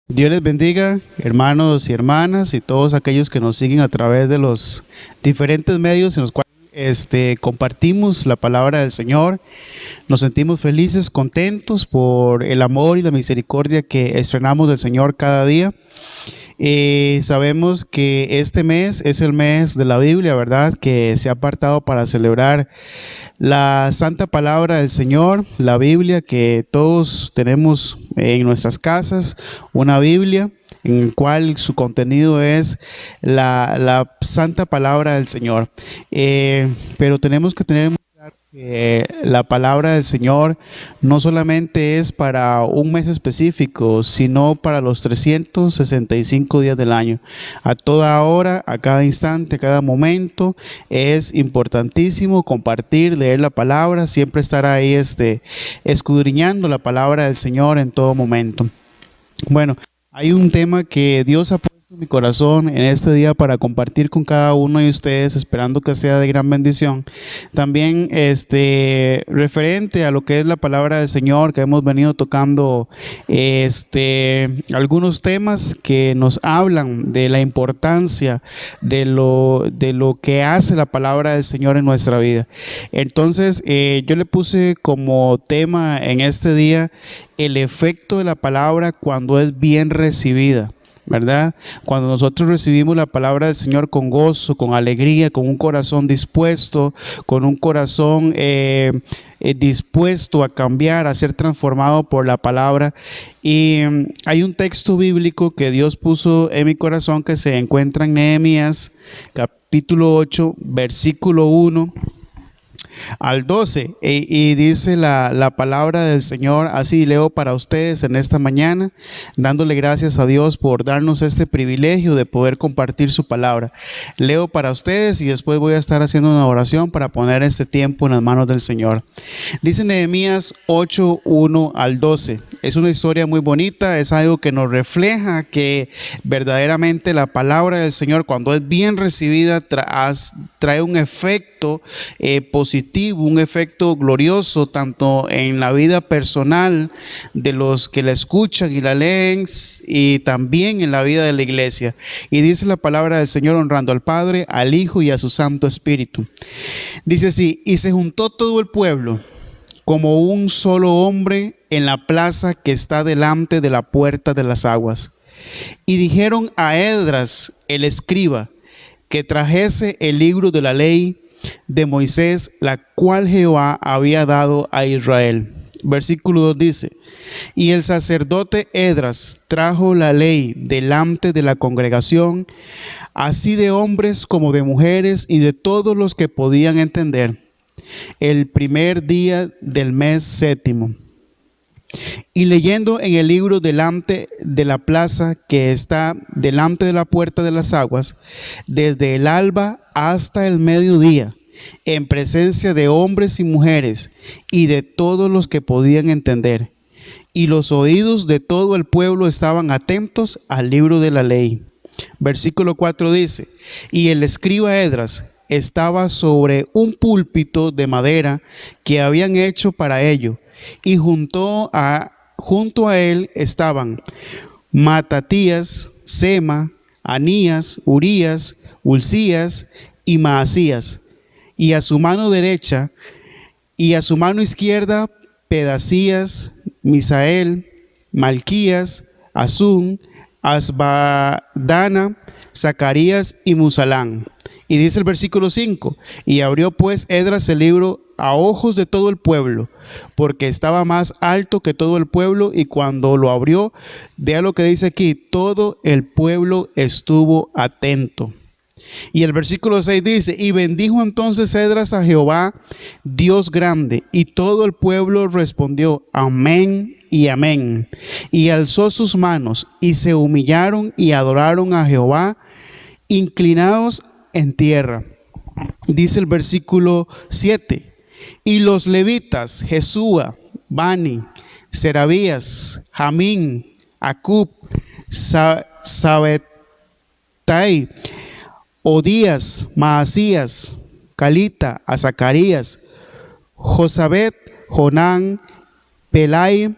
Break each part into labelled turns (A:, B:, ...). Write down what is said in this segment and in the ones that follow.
A: Dios les bendiga, hermanos y hermanas, y todos aquellos que nos siguen a través de los diferentes medios en los cuales compartimos la palabra del Señor. Nos sentimos felices, contentos por el amor y la misericordia que estrenamos del Señor cada día. Sabemos que este mes es el mes de la Biblia, ¿verdad? Que se ha apartado para celebrar la santa palabra del Señor, la Biblia, que todos tenemos en nuestras casas, una Biblia en el cual su contenido es la santa palabra del Señor. Pero tenemos que tener la palabra del Señor no solamente es para un mes específico, sino para los 365 días del año. A toda hora, a cada instante, a cada momento, es importantísimo compartir, leer la palabra, siempre estar ahí escudriñando la palabra del Señor en todo momento. Bueno, hay un tema que Dios ha puesto en mi corazón en este día para compartir con cada uno de ustedes, esperando que sea de gran bendición. También referente a lo que es la palabra del Señor, que hemos venido tocando algunos temas que nos hablan de la importancia de lo que hace la palabra del Señor en nuestra vida. Entonces, yo le puse como tema en este día el efecto de la palabra cuando es bien recibida, ¿verdad? Cuando nosotros recibimos la palabra del Señor con gozo, con alegría, con un corazón dispuesto, con un corazón dispuesto a cambiar, a ser transformado por la palabra. Y hay un texto bíblico que Dios puso en mi corazón que se encuentra en Nehemías, capítulo 8, versículo 1 al 12, y dice la palabra del Señor. Así leo para ustedes en esta mañana, dándole gracias a Dios por darnos este privilegio de poder compartir su palabra. Leo para ustedes y después voy a estar haciendo una oración para poner este tiempo en las manos del Señor. Dice Nehemías 8, 1 al 12. Es una historia muy bonita, es algo que nos refleja que verdaderamente la palabra del Señor, cuando es bien recibida, trae un efecto positivo, un efecto glorioso, tanto en la vida personal de los que la escuchan y la leen, y también en la vida de la iglesia. Y dice la palabra del Señor, honrando al Padre, al Hijo y a su Santo Espíritu. Dice así: y se juntó todo el pueblo como un solo hombre en la plaza que está delante de la puerta de las aguas. Y dijeron a Esdras, el escriba, que trajese el libro de la ley de Moisés, la cual Jehová había dado a Israel. Versículo 2 dice: y el sacerdote Esdras trajo la ley delante de la congregación, así de hombres como de mujeres y de todos los que podían entender, el primer día del mes séptimo. Y leyendo en el libro delante de la plaza que está delante de la puerta de las aguas, desde el alba hasta el mediodía, en presencia de hombres y mujeres y de todos los que podían entender. Y los oídos de todo el pueblo estaban atentos al libro de la ley. Versículo 4 dice: y el escriba Esdras estaba sobre un púlpito de madera que habían hecho para ello, y junto a él estaban Matatías, Sema, Anías, Urías, Ulcías y Maasías, y a su mano derecha y a su mano izquierda Pedacías, Misael, Malquías, Azún, Asbadana, Zacarías y Musalán. Y dice el versículo 5: y abrió pues Esdras el libro a ojos de todo el pueblo, porque estaba más alto que todo el pueblo, y cuando lo abrió, vea lo que dice aquí: todo el pueblo estuvo atento. Y el versículo 6 dice: y bendijo entonces Esdras a Jehová, Dios grande, y todo el pueblo respondió: amén y amén. Y alzó sus manos, y se humillaron y adoraron a Jehová, inclinados en tierra. Dice el versículo 7: y los levitas, Jesúa, Bani, Serabías, Jamín, Acub, Sabetai, Odías, Maasías, Calita, a Zacarías, Josabet, Jonán, Pelai,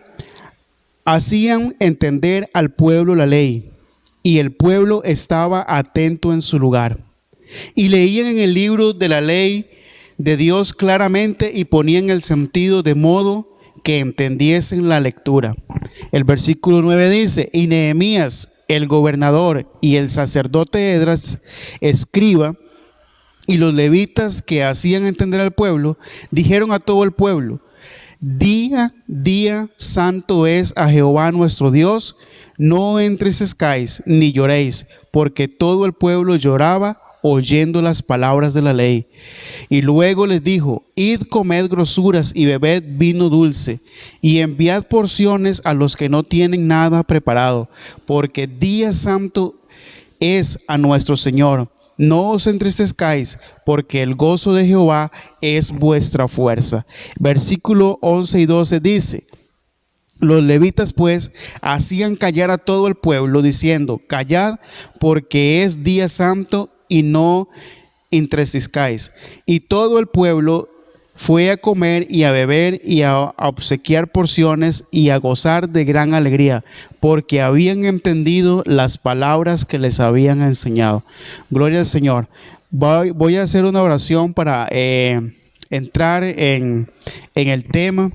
A: hacían entender al pueblo la ley, y el pueblo estaba atento en su lugar. Y leían en el libro de la ley de Dios claramente y ponían el sentido de modo que entendiesen la lectura. El versículo 9 dice: y Nehemías, el gobernador, y el sacerdote Esdras, escriba, y los levitas que hacían entender al pueblo, dijeron a todo el pueblo: día santo es a Jehová nuestro Dios, no entristezcáis ni lloréis, porque todo el pueblo lloraba oyendo las palabras de la ley. Y luego les dijo: id, comed grosuras y bebed vino dulce, y enviad porciones a los que no tienen nada preparado, porque día santo es a nuestro Señor. No os entristezcáis, porque el gozo de Jehová es vuestra fuerza. Versículo 11 y 12 dice: los levitas pues hacían callar a todo el pueblo, diciendo: callad, porque es día santo, y no entristezcáis. Y todo el pueblo fue a comer y a beber y a obsequiar porciones y a gozar de gran alegría, porque habían entendido las palabras que les habían enseñado. Gloria al Señor. Voy a hacer una oración para entrar en el tema,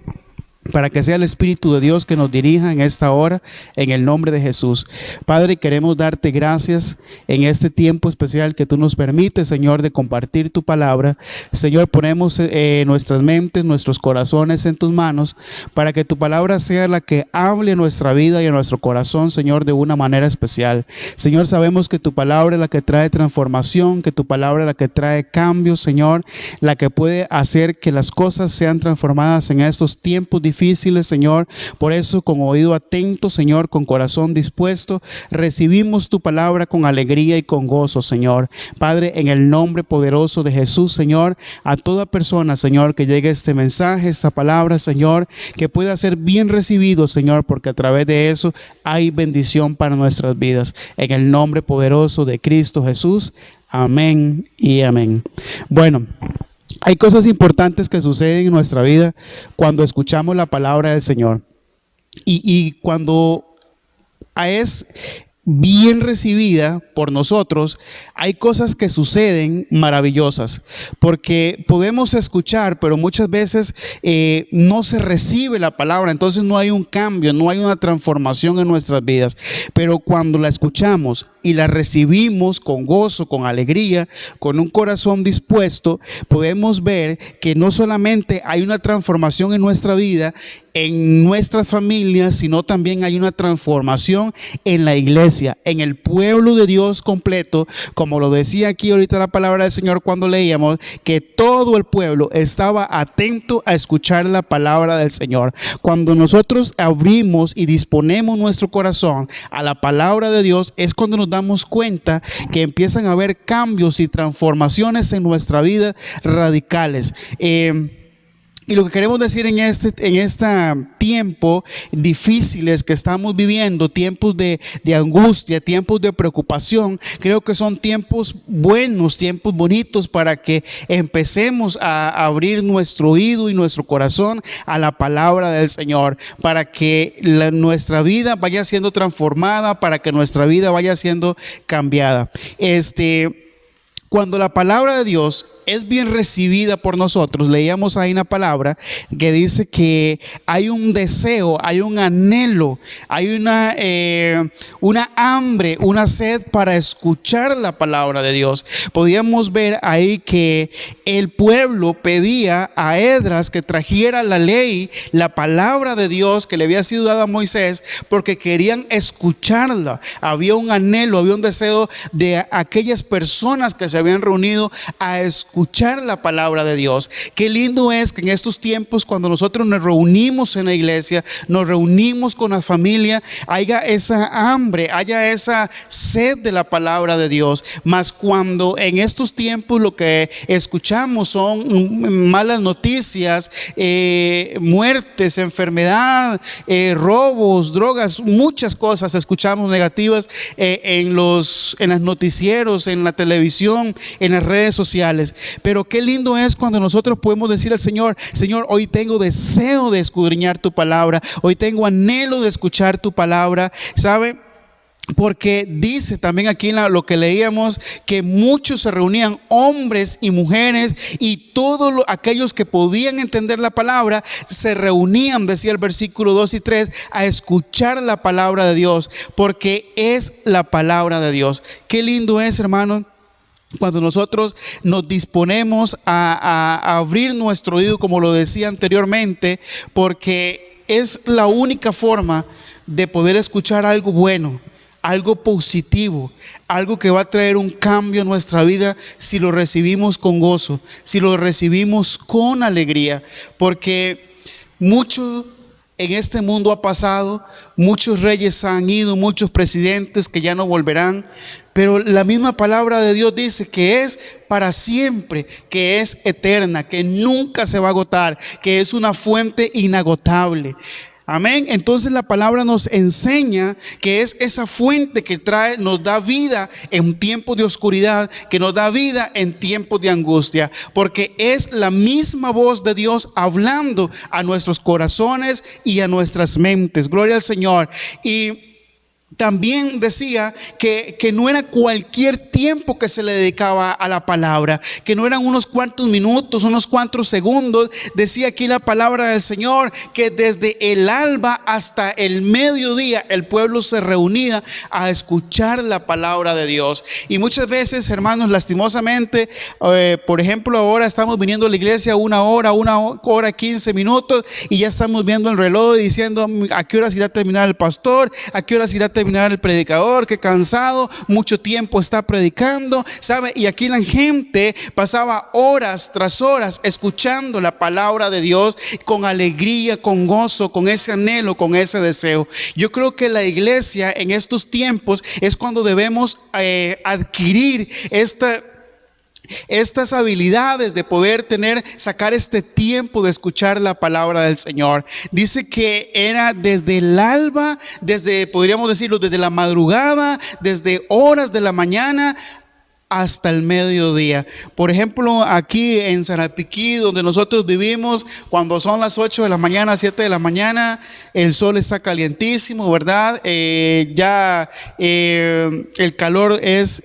A: para que sea el Espíritu de Dios que nos dirija en esta hora, en el nombre de Jesús. Padre, queremos darte gracias en este tiempo especial que tú nos permites, Señor, de compartir tu palabra. Señor, ponemos nuestras mentes, nuestros corazones en tus manos, para que tu palabra sea la que hable en nuestra vida y en nuestro corazón, Señor, de una manera especial. Señor, sabemos que tu palabra es la que trae transformación, que tu palabra es la que trae cambios, Señor, la que puede hacer que las cosas sean transformadas en estos tiempos difíciles, Señor. Por eso, con oído atento, Señor, con corazón dispuesto, recibimos tu palabra con alegría y con gozo, Señor. Padre, en el nombre poderoso de Jesús, Señor, a toda persona, Señor, que llegue este mensaje, esta palabra, Señor, que pueda ser bien recibido, Señor, porque a través de eso hay bendición para nuestras vidas. En el nombre poderoso de Cristo Jesús. Amén y amén. Bueno, hay cosas importantes que suceden en nuestra vida cuando escuchamos la palabra del Señor. Y cuando es bien recibida por nosotros, hay cosas que suceden maravillosas, porque podemos escuchar, pero muchas veces no se recibe la palabra, entonces no hay un cambio, no hay una transformación en nuestras vidas. Pero cuando la escuchamos y la recibimos con gozo, con alegría, con un corazón dispuesto, podemos ver que no solamente hay una transformación en nuestra vida, en nuestras familias, sino también hay una transformación en la iglesia, en el pueblo de Dios completo, como lo decía aquí ahorita la palabra del Señor cuando leíamos, que todo el pueblo estaba atento a escuchar la palabra del Señor. Cuando nosotros abrimos y disponemos nuestro corazón a la palabra de Dios, es cuando nos damos cuenta que empiezan a haber cambios y transformaciones en nuestra vida radicales. Y lo que queremos decir en este tiempo difíciles que estamos viviendo, tiempos de angustia, tiempos de preocupación, creo que son tiempos buenos, tiempos bonitos para que empecemos a abrir nuestro oído y nuestro corazón a la palabra del Señor, para que nuestra vida vaya siendo transformada, para que nuestra vida vaya siendo cambiada. Cuando la palabra de Dios es bien recibida por nosotros, leíamos ahí una palabra que dice que hay un deseo, hay un anhelo, hay una hambre, una sed para escuchar la palabra de Dios. Podíamos ver ahí que el pueblo pedía a Esdras que trajera la ley, la palabra de Dios que le había sido dada a Moisés, porque querían escucharla. Había un anhelo, había un deseo de aquellas personas que se habían reunido a escuchar la palabra de Dios. Qué lindo es que en estos tiempos, cuando nosotros nos reunimos en la iglesia, nos reunimos con la familia, haya esa hambre, haya esa sed de la palabra de Dios. Mas cuando en estos tiempos lo que escuchamos son malas noticias, muertes, enfermedad, robos, drogas, muchas cosas escuchamos negativas en los noticieros, en la televisión, distracción en las redes sociales. Pero qué lindo es cuando nosotros podemos decir al Señor: Señor, hoy tengo deseo de escudriñar tu palabra, hoy tengo anhelo de escuchar tu palabra. ¿Sabe? Porque dice también aquí en lo que leíamos, que muchos se reunían, hombres y mujeres, y todos aquellos que podían entender la palabra se reunían, decía el versículo 2 y 3, a escuchar la palabra de Dios, porque es la palabra de Dios. Qué lindo es, hermanos, cuando nosotros nos disponemos a abrir nuestro oído, como lo decía anteriormente, porque es la única forma de poder escuchar algo bueno, algo positivo, algo que va a traer un cambio a nuestra vida si lo recibimos con gozo, si lo recibimos con alegría. Porque mucho en este mundo ha pasado, muchos reyes han ido, muchos presidentes que ya no volverán, pero la misma palabra de Dios dice que es para siempre, que es eterna, que nunca se va a agotar, que es una fuente inagotable. Amén. Entonces la palabra nos enseña que es esa fuente que nos da vida en tiempos de oscuridad, que nos da vida en tiempos de angustia, porque es la misma voz de Dios hablando a nuestros corazones y a nuestras mentes. Gloria al Señor. Y también decía que no era cualquier tiempo que se le dedicaba a la palabra, que no eran unos cuantos minutos, unos cuantos segundos. Decía aquí la palabra del Señor que desde el alba hasta el mediodía el pueblo se reunía a escuchar la palabra de Dios. Y muchas veces, hermanos, lastimosamente, por ejemplo, ahora estamos viniendo a la iglesia una hora 15 minutos, y ya estamos viendo el reloj y diciendo: ¿a qué horas irá a terminar el pastor? ¿A qué horas irá a terminar el predicador? Qué cansado, mucho tiempo está predicando, ¿sabe? Y aquí la gente pasaba horas tras horas escuchando la palabra de Dios con alegría, con gozo, con ese anhelo, con ese deseo. Yo creo que la iglesia en estos tiempos es cuando debemos adquirir estas habilidades de poder sacar este tiempo de escuchar la palabra del Señor. Dice que era desde el alba, podríamos decirlo, desde la madrugada, desde horas de la mañana hasta el mediodía. Por ejemplo, aquí en Sarapiquí, donde nosotros vivimos, cuando son las 8 de la mañana, 7 de la mañana, el sol está calientísimo, ¿verdad? El calor es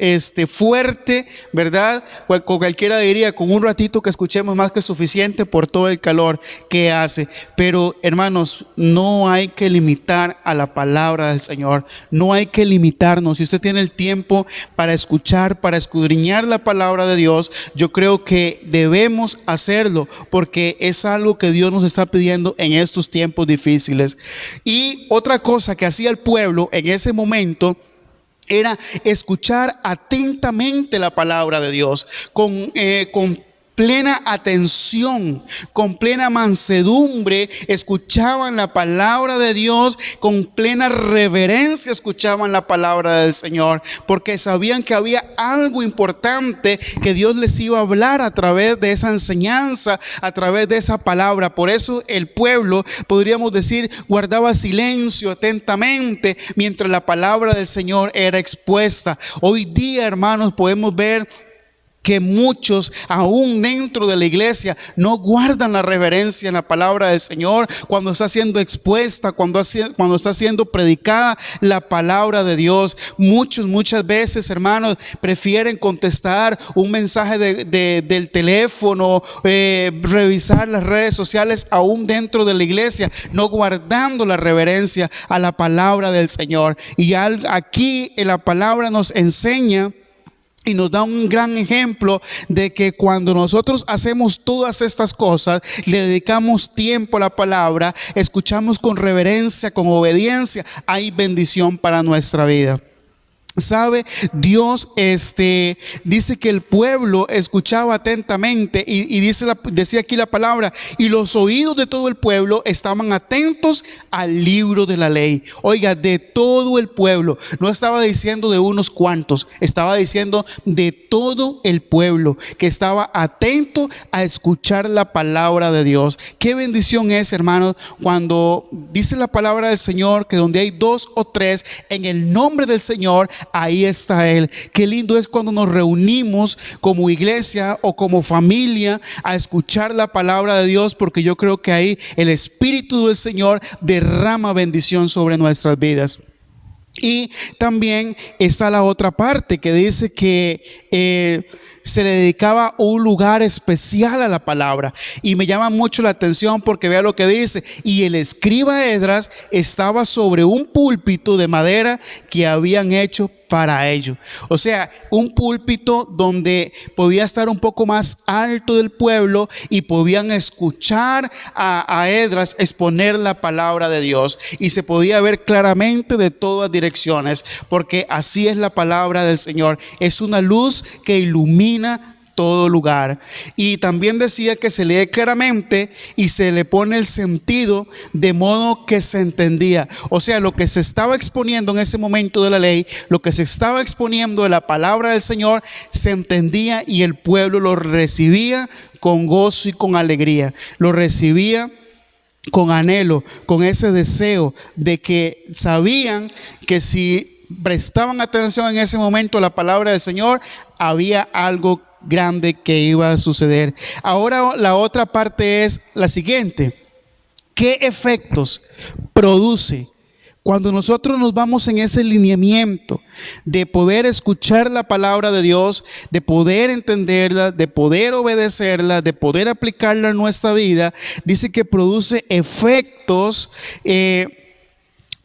A: fuerte, ¿verdad? Cualquiera diría, con un ratito que escuchemos más que suficiente por todo el calor que hace. Pero, hermanos, no hay que limitar a la palabra del Señor, no hay que limitarnos. Si usted tiene el tiempo para escuchar, para escudriñar la palabra de Dios, yo creo que debemos hacerlo, porque es algo que Dios nos está pidiendo en estos tiempos difíciles. Y otra cosa que hacía el pueblo en ese momento era escuchar atentamente la palabra de Dios, con plena atención, con plena mansedumbre, escuchaban la palabra de Dios, con plena reverencia escuchaban la palabra del Señor, porque sabían que había algo importante que Dios les iba a hablar a través de esa enseñanza, a través de esa palabra. Por eso el pueblo, podríamos decir, guardaba silencio atentamente mientras la palabra del Señor era expuesta. Hoy día, hermanos, podemos ver que muchos, aún dentro de la iglesia, no guardan la reverencia en la palabra del Señor cuando está siendo expuesta, cuando está siendo predicada la palabra de Dios. Muchas veces, hermanos, prefieren contestar un mensaje del teléfono, revisar las redes sociales aún dentro de la iglesia, no guardando la reverencia a la palabra del Señor. Y aquí en la palabra nos enseña y nos da un gran ejemplo de que cuando nosotros hacemos todas estas cosas, le dedicamos tiempo a la palabra, escuchamos con reverencia, con obediencia, hay bendición para nuestra vida. ¿Sabe? Dios dice que el pueblo escuchaba atentamente y decía aquí la palabra: y los oídos de todo el pueblo estaban atentos al libro de la ley. Oiga, de todo el pueblo, no estaba diciendo de unos cuantos, estaba diciendo de todo el pueblo que estaba atento a escuchar la palabra de Dios. Qué bendición es, hermanos, cuando dice la palabra del Señor que donde hay 2 o 3 en el nombre del Señor, ahí está Él. Qué lindo es cuando nos reunimos como iglesia o como familia a escuchar la palabra de Dios, porque yo creo que ahí el Espíritu del Señor derrama bendición sobre nuestras vidas. Y también está la otra parte que dice que se le dedicaba un lugar especial a la palabra, y me llama mucho la atención porque vea lo que dice: y el escriba Esdras estaba sobre un púlpito de madera que habían hecho para ello. O sea, un púlpito donde podía estar un poco más alto del pueblo y podían escuchar a Esdras exponer la palabra de Dios, y se podía ver claramente de todas direcciones, porque así es la palabra del Señor. Es una luz que ilumina todo lugar. Y también decía que se lee claramente y se le pone el sentido de modo que se entendía. O sea, lo que se estaba exponiendo en ese momento de la ley, lo que se estaba exponiendo de la palabra del Señor, se entendía y el pueblo lo recibía con gozo y con alegría. Lo recibía con anhelo, con ese deseo de que sabían que si prestaban atención en ese momento a la palabra del Señor, había algo grande que iba a suceder. Ahora la otra parte es la siguiente: ¿qué efectos produce cuando nosotros nos vamos en ese lineamiento de poder escuchar la palabra de Dios, de poder entenderla, de poder obedecerla, de poder aplicarla en nuestra vida? Dice que produce efectos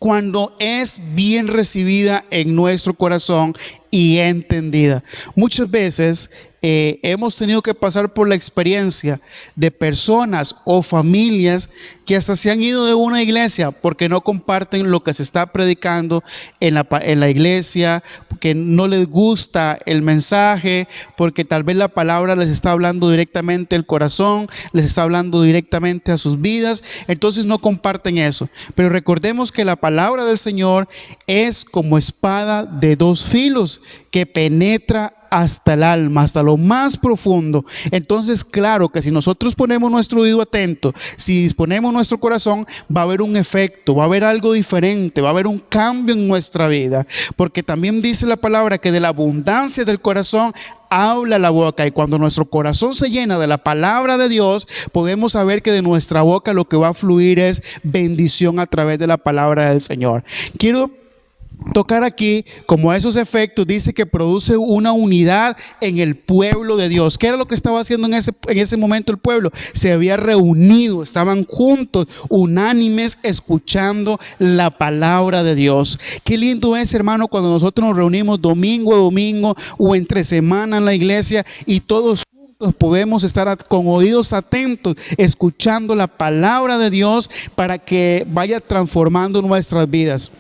A: cuando es bien recibida en nuestro corazón y entendida. Muchas veces hemos tenido que pasar por la experiencia de personas o familias que hasta se han ido de una iglesia porque no comparten lo que se está predicando en la iglesia, porque no les gusta el mensaje, porque tal vez la palabra les está hablando directamente al corazón, les está hablando directamente a sus vidas, entonces no comparten eso. Pero recordemos que la palabra del Señor es como espada de dos filos que penetra hasta el alma, hasta lo más profundo. Entonces, claro que si nosotros ponemos nuestro oído atento, si disponemos nuestro corazón, va a haber un efecto, va a haber algo diferente, va a haber un cambio en nuestra vida, porque también dice la palabra que de la abundancia del corazón habla la boca, y cuando nuestro corazón se llena de la palabra de Dios, podemos saber que de nuestra boca lo que va a fluir es bendición a través de la palabra del Señor. Quiero tocar aquí, como esos efectos, dice que produce una unidad en el pueblo de Dios. ¿Qué era lo que estaba haciendo en ese momento el pueblo? Se había reunido, estaban juntos, unánimes, escuchando la palabra de Dios. Qué lindo es, hermano, cuando nosotros nos reunimos domingo a domingo o entre semana en la iglesia y todos podemos estar con oídos atentos, escuchando la palabra de Dios para que vaya transformando nuestras vidas.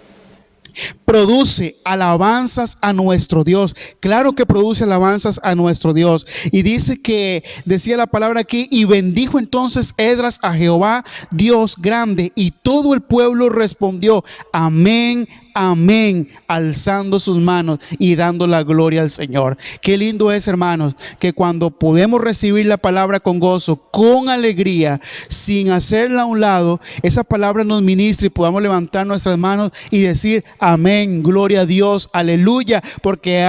A: Produce alabanzas a nuestro Dios. Claro que produce alabanzas a nuestro Dios. Y dice que, decía la palabra aquí, y bendijo entonces Esdras a Jehová, Dios grande, y todo el pueblo respondió: amén, amén, alzando sus manos y dando la gloria al Señor. Qué lindo es, hermanos, que cuando podemos recibir la palabra con gozo, con alegría, sin hacerla a un lado, esa palabra nos ministra y podamos levantar nuestras manos y decir: amén, gloria a Dios, aleluya, porque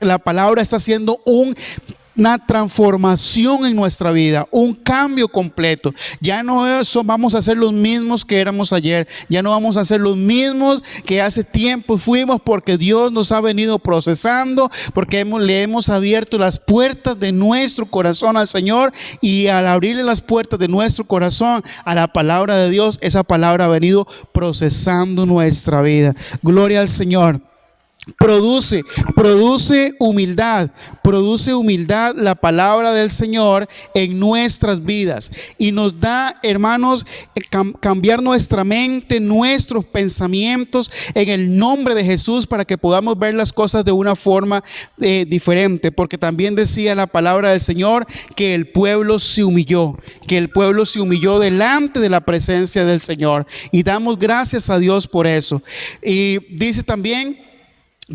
A: la palabra está haciendo una transformación en nuestra vida, un cambio completo. Ya no vamos a ser los mismos que éramos ayer, ya no vamos a ser los mismos que hace tiempo fuimos, porque Dios nos ha venido procesando, porque le hemos abierto las puertas de nuestro corazón al Señor, y al abrirle las puertas de nuestro corazón a la palabra de Dios, esa palabra ha venido procesando nuestra vida. Gloria al Señor. Produce humildad la palabra del Señor en nuestras vidas, y nos da, hermanos, cambiar nuestra mente, nuestros pensamientos en el nombre de Jesús, para que podamos ver las cosas de una forma diferente, porque también decía la palabra del Señor que el pueblo se humilló delante de la presencia del Señor, y damos gracias a Dios por eso. Y dice también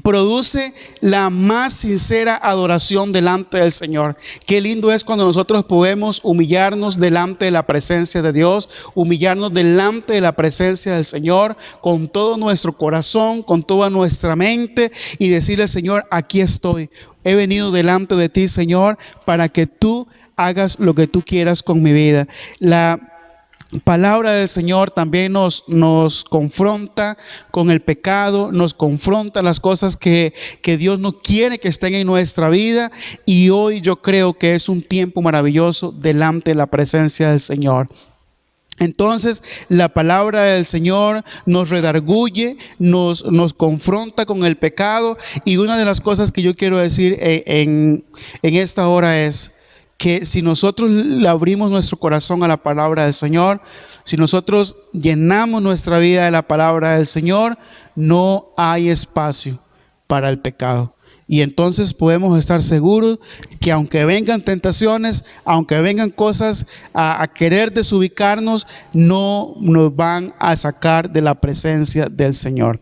A: produce la más sincera adoración delante del Señor. Qué lindo es cuando nosotros podemos humillarnos delante de la presencia de Dios, humillarnos delante de la presencia del Señor con todo nuestro corazón, con toda nuestra mente, y decirle: Señor, aquí estoy. He venido delante de ti, Señor, para que tú hagas lo que tú quieras con mi vida. La palabra del Señor también nos confronta con el pecado, nos confronta las cosas que Dios no quiere que estén en nuestra vida, y hoy yo creo que es un tiempo maravilloso delante de la presencia del Señor. Entonces la palabra del Señor nos redarguye, nos confronta con el pecado, y una de las cosas que yo quiero decir en esta hora es que si nosotros le abrimos nuestro corazón a la palabra del Señor, si nosotros llenamos nuestra vida de la palabra del Señor, no hay espacio para el pecado. Y entonces podemos estar seguros que aunque vengan tentaciones, aunque vengan cosas a querer desubicarnos, no nos van a sacar de la presencia del Señor.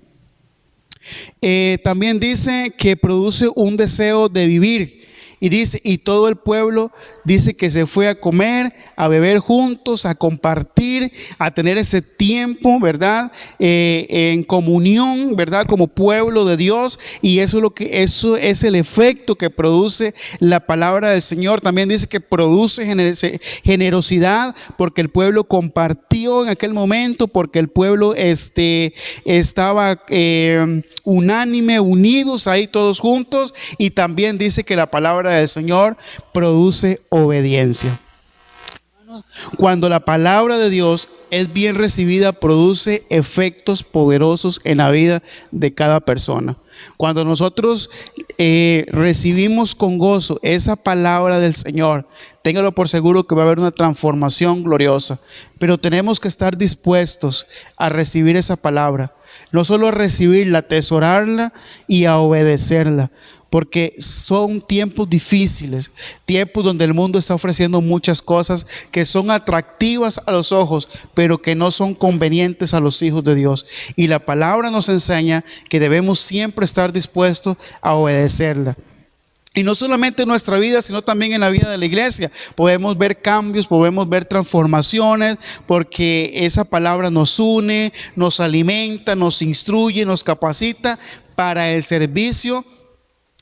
A: También dice que produce un deseo de vivir. Y dice, y todo el pueblo dice que se fue a comer, a beber juntos, a compartir, a tener ese tiempo, ¿verdad? En comunión, ¿verdad? Como pueblo de Dios. Y eso es el efecto que produce la palabra del Señor. También dice que produce generosidad, porque el pueblo compartió en aquel momento, porque el pueblo estaba unánime, unidos ahí todos juntos. Y también dice que la palabra del Señor produce obediencia. Cuando la palabra de Dios es bien recibida, produce efectos poderosos en la vida de cada persona. Cuando nosotros recibimos con gozo esa palabra del Señor, téngalo por seguro que va a haber una transformación gloriosa. Pero tenemos que estar dispuestos a recibir esa palabra. No solo a recibirla, a atesorarla y a obedecerla. Porque son tiempos difíciles, tiempos donde el mundo está ofreciendo muchas cosas que son atractivas a los ojos, pero que no son convenientes a los hijos de Dios. Y la palabra nos enseña que debemos siempre estar dispuestos a obedecerla. Y no solamente en nuestra vida, sino también en la vida de la iglesia. Podemos ver cambios, podemos ver transformaciones, porque esa palabra nos une, nos alimenta, nos instruye, nos capacita para el servicio.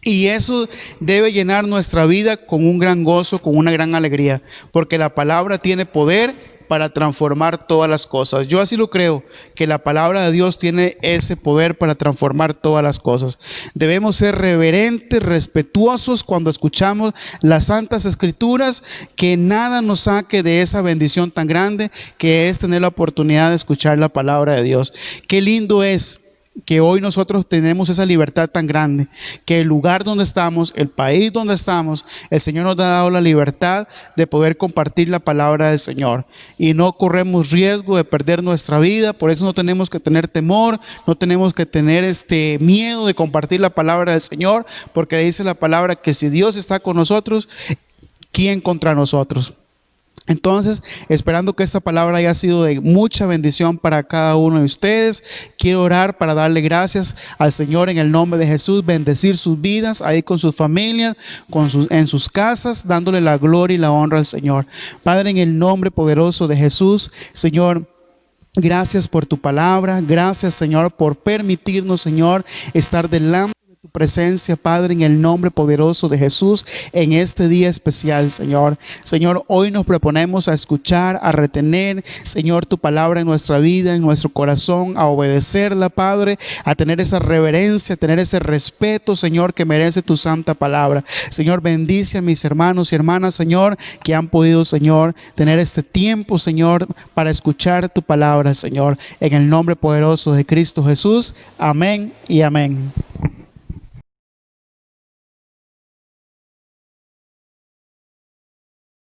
A: Y eso debe llenar nuestra vida con un gran gozo, con una gran alegría, porque la palabra tiene poder para transformar todas las cosas. Yo así lo creo, que la palabra de Dios tiene ese poder para transformar todas las cosas. Debemos ser reverentes, respetuosos cuando escuchamos las Santas Escrituras, que nada nos saque de esa bendición tan grande que es tener la oportunidad de escuchar la palabra de Dios. Qué lindo es que hoy nosotros tenemos esa libertad tan grande, que el lugar donde estamos, el país donde estamos, el Señor nos ha dado la libertad de poder compartir la palabra del Señor, y no corremos riesgo de perder nuestra vida. Por eso no tenemos que tener temor, no tenemos que tener miedo de compartir la palabra del Señor, porque dice la palabra que si Dios está con nosotros, ¿quién contra nosotros? Entonces, esperando que esta palabra haya sido de mucha bendición para cada uno de ustedes, quiero orar para darle gracias al Señor en el nombre de Jesús, bendecir sus vidas ahí con sus familias, en sus casas, dándole la gloria y la honra al Señor. Padre, en el nombre poderoso de Jesús, Señor, gracias por tu palabra, gracias, Señor, por permitirnos, Señor, estar delante tu presencia, Padre, en el nombre poderoso de Jesús, en este día especial, Señor. Señor, hoy nos proponemos a escuchar, a retener, Señor, tu palabra en nuestra vida, en nuestro corazón, a obedecerla, Padre, a tener esa reverencia, a tener ese respeto, Señor, que merece tu santa palabra. Señor, bendice a mis hermanos y hermanas, Señor, que han podido, Señor, tener este tiempo, Señor, para escuchar tu palabra, Señor, en el nombre poderoso de Cristo Jesús. Amén y amén.